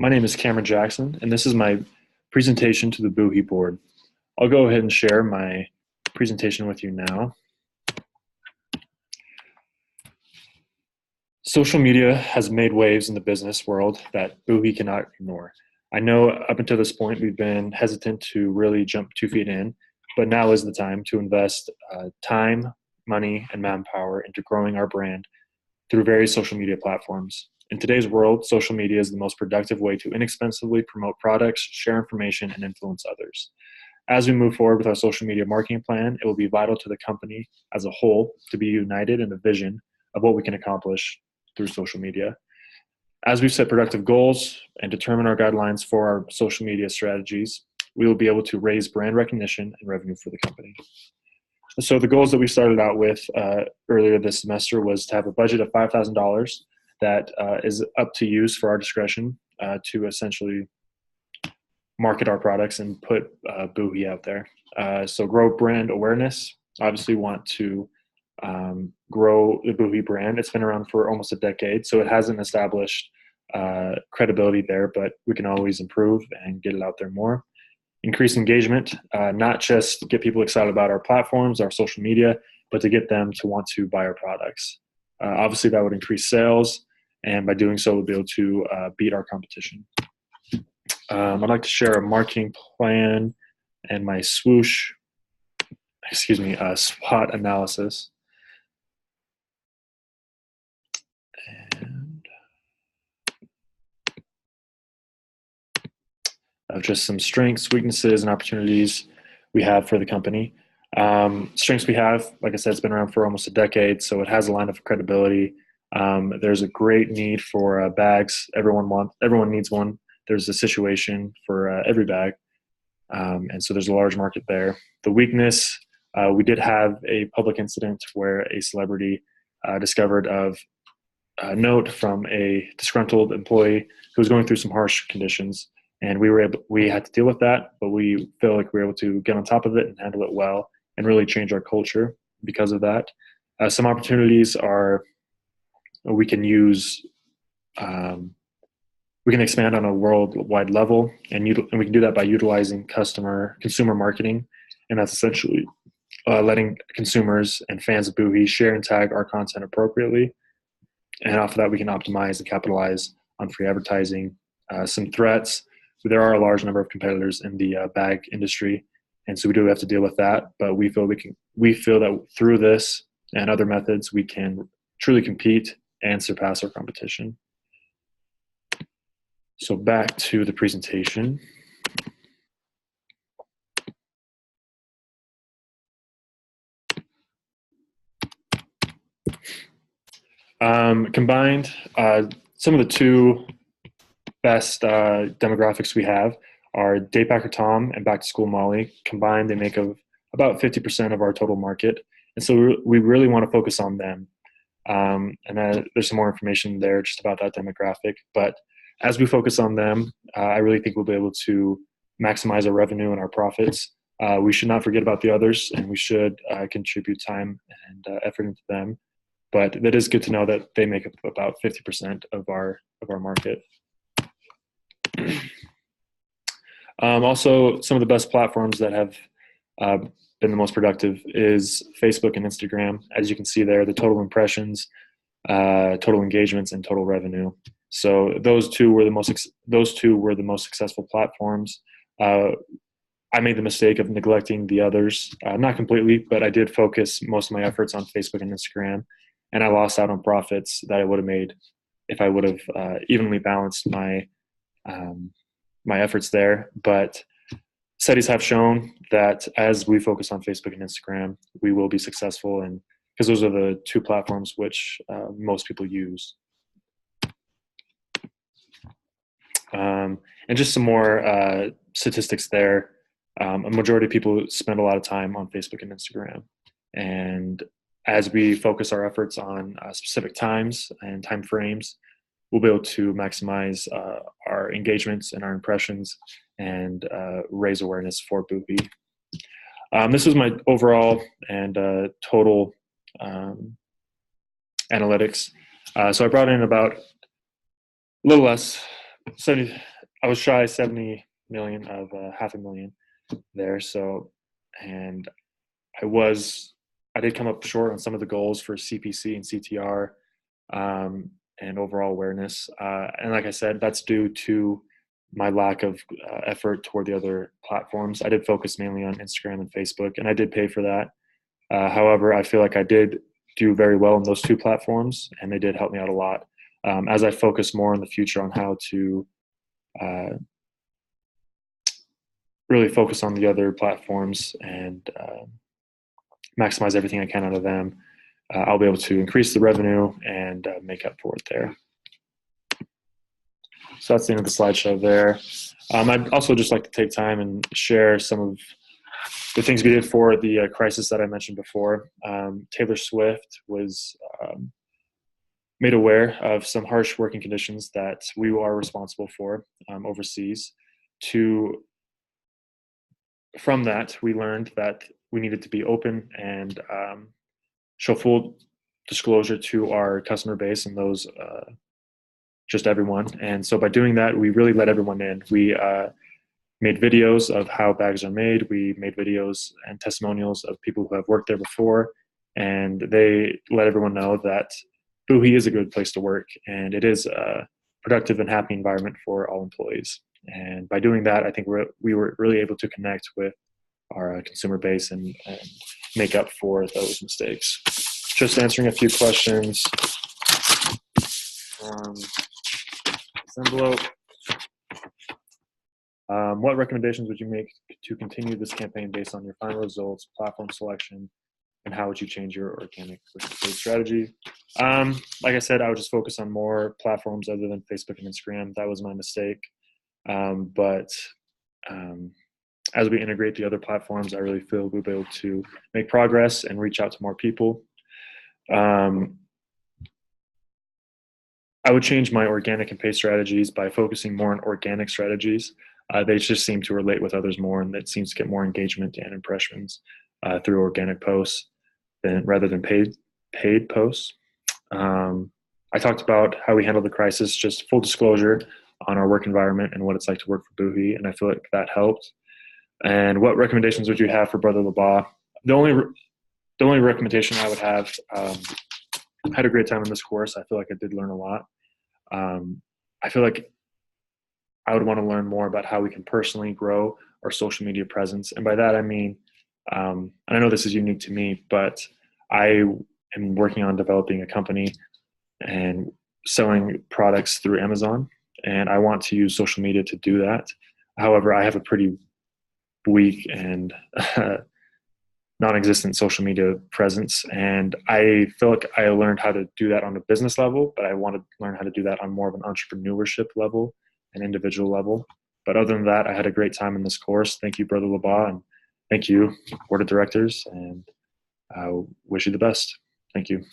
My name is Cameron Jackson, and this is my presentation to the BUHI board. I'll go ahead and share my presentation with you now. Social media has made waves in the business world that BUHI cannot ignore. I know up until this point we've been hesitant to really jump 2 feet in, but now is the time to invest time, money, and manpower into growing our brand through various social media platforms. In today's world, social media is the most productive way to inexpensively promote products, share information, and influence others. As we move forward with our social media marketing plan, it will be vital to the company as a whole to be united in a vision of what we can accomplish through social media. As we set productive goals and determine our guidelines for our social media strategies, we will be able to raise brand recognition and revenue for the company. So the goals that we started out with earlier this semester was to have a budget of $5,000 that is up to use for our discretion to essentially market our products and put BUHI out there. So grow brand awareness. Obviously want to grow the BUHI brand. It's been around for almost a decade, so it hasn't established credibility there, but we can always improve and get it out there more. Increase engagement, not just get people excited about our platforms, our social media, but to get them to want to buy our products. Obviously, that would increase sales, and by doing so, we'll be able to beat our competition. I'd like to share a marketing plan and my SWOT analysis. And just some strengths, weaknesses, and opportunities we have for the company. Strengths we have, like I said, it's been around for almost a decade, so it has a line of credibility. There's a great need for bags. Everyone needs one. There's a situation for every bag, and so there's a large market there. The weakness, we did have a public incident where a celebrity discovered a note from a disgruntled employee who was going through some harsh conditions, and we had to deal with that, but we feel like we were able to get on top of it and handle it well and really change our culture because of that. Some opportunities are we can use we can expand on a worldwide level, and we can do that by utilizing consumer marketing, and that's essentially letting consumers and fans of BUHI share and tag our content appropriately. And off of that, we can optimize and capitalize on free advertising. Some threats: there are a large number of competitors in the bag industry, and so we do have to deal with that. But we feel that through this and other methods, we can truly compete and surpass our competition. So back to the presentation. Combined, some of the two best demographics we have are Daypacker Tom and Back to School Molly. Combined, they make up about 50% of our total market, and so we really want to focus on them. And there's some more information there just about that demographic. But as we focus on them, I really think we'll be able to maximize our revenue and our profits. We should not forget about the others, and we should contribute time and effort into them. But it is good to know that they make up about 50% of our market. Also, some of the best platforms that have been the most productive is Facebook and Instagram. As you can see there, the total impressions, total engagements, and total revenue. So those two were the most successful platforms. I made the mistake of neglecting the others, not completely, but I did focus most of my efforts on Facebook and Instagram, and I lost out on profits that I would have made if I would have evenly balanced my efforts there. But studies have shown that as we focus on Facebook and Instagram, we will be successful, and because those are the two platforms which most people use. And just some more statistics there. A majority of people spend a lot of time on Facebook and Instagram, and as we focus our efforts on specific times and time frames, we'll be able to maximize our engagements and our impressions and raise awareness for BUHI. This is my overall and total analytics. So I brought in about a little less 70, I was shy 70 million of half a million there. So, and I was, I did come up short on some of the goals for CPC and CTR, and overall awareness. And like I said, that's due to my lack of effort toward the other platforms. I did focus mainly on Instagram and Facebook, and I did pay for that. However, I feel like I did do very well in those two platforms, and they did help me out a lot. As I focus more in the future on how to uh, really focus on the other platforms and maximize everything I can out of them, I'll be able to increase the revenue and make up for it there. So that's the end of the slideshow there. I'd also just like to take time and share some of the things we did for the crisis that I mentioned before. Taylor Swift was made aware of some harsh working conditions that we are responsible for overseas. From that, we learned that we needed to be open and show full disclosure to our customer base and those just everyone. And so by doing that, we really let everyone in. We made videos of how bags are made. We made videos and testimonials of people who have worked there before, and they let everyone know that BUHI is a good place to work, and it is a productive and happy environment for all employees. And by doing that, I think we were really able to connect with our consumer base and make up for those mistakes. Just answering a few questions. This envelope. What recommendations would you make to continue this campaign based on your final results, platform selection, and how would you change your organic versus paid strategy? Like I said, I would just focus on more platforms other than Facebook and Instagram. That was my mistake. But as we integrate the other platforms, I really feel we'll be able to make progress and reach out to more people. I would change my organic and paid strategies by focusing more on organic strategies. They just seem to relate with others more, and it seems to get more engagement and impressions through organic posts rather than paid posts. I talked about how we handled the crisis, just full disclosure on our work environment and what it's like to work for BUHI, and I feel like that helped. And what recommendations would you have for Brother Labaugh? The only recommendation I would have, I had a great time in this course. I feel like I did learn a lot. I feel like I would want to learn more about how we can personally grow our social media presence. And by that, I mean, and I know this is unique to me, but I am working on developing a company and selling products through Amazon. And I want to use social media to do that. However, I have a pretty weak and non-existent social media presence. And I feel like I learned how to do that on a business level, but I want to learn how to do that on more of an entrepreneurship level, an individual level. But other than that, I had a great time in this course. Thank you, Brother Labaugh, and thank you, Board of Directors, and I wish you the best. Thank you.